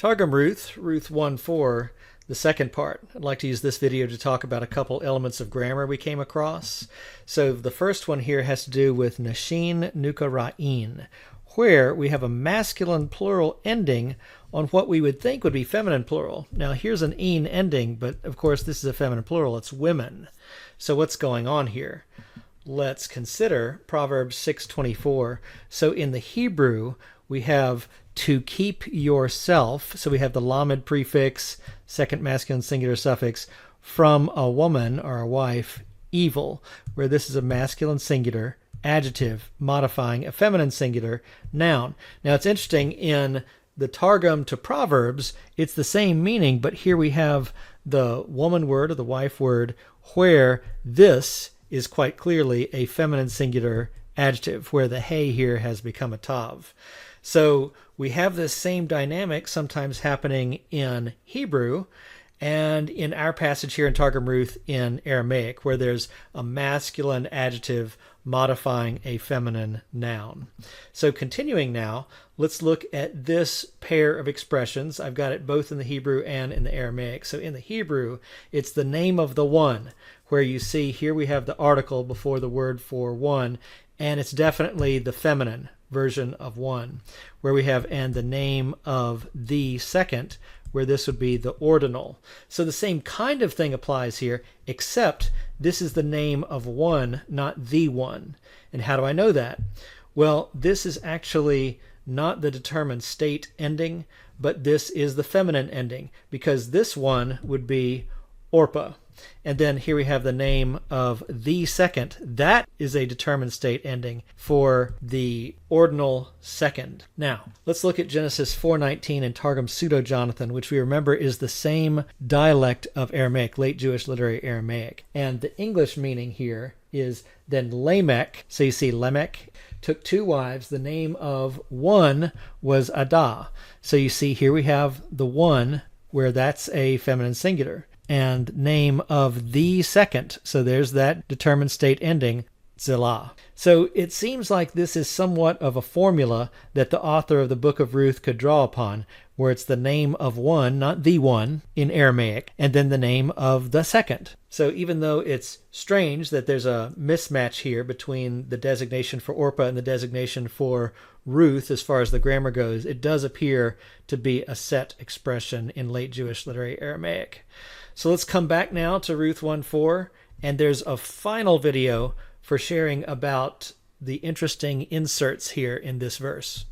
Targum Ruth, Ruth 1:4, the second part. I'd like to use this video to talk about a couple elements of grammar we came across. So the first one here has to do with Nashin Nuka Ra'in, where we have a masculine plural ending on what we would think would be feminine plural. Now here's an "een" ending, but of course this is a feminine plural, it's women. So what's going on here? Let's consider Proverbs 6:24. So in the Hebrew, we have to keep yourself, so we have the lamed prefix, second masculine singular suffix, from a woman or a wife, evil, where this is a masculine singular adjective modifying a feminine singular noun. Now it's interesting, in the Targum to Proverbs, it's the same meaning, but here we have the woman word or the wife word, where this is quite clearly a feminine singular adjective, where the hey here has become a tav. So we have this same dynamic sometimes happening in Hebrew and in our passage here in Targum Ruth in Aramaic, where there's a masculine adjective modifying a feminine noun. So continuing now, let's look at this pair of expressions. I've got it both in the Hebrew and in the Aramaic. So in the Hebrew, it's the name of the one, where you see here we have the article before the word for one, and it's definitely the feminine version of one, where we have and the name of the second, where this would be the ordinal. So the same kind of thing applies here, except this is the name of one, not the one. And how do I know that? Well, this is actually not the determined state ending, but this is the feminine ending, because this one would be Orpah. And then here we have the name of the second. That is a determined state ending for the ordinal second. Now, let's look at Genesis 4:19 and Targum Pseudo-Jonathan, which we remember is the same dialect of Aramaic, late Jewish literary Aramaic. And the English meaning here is then Lamech. So you see Lamech took two wives. The name of one was Adah. So you see here we have the one, where that's a feminine singular. And name of the second. So there's that determined state ending, Zillah. So it seems like this is somewhat of a formula that the author of the book of Ruth could draw upon, where it's the name of one, not the one, in Aramaic, and then the name of the second. So even though it's strange that there's a mismatch here between the designation for Orpah and the designation for Ruth as far as the grammar goes, it does appear to be a set expression in late Jewish literary Aramaic. So let's come back now to Ruth 1:4, and there's a final video for sharing about the interesting inserts here in this verse.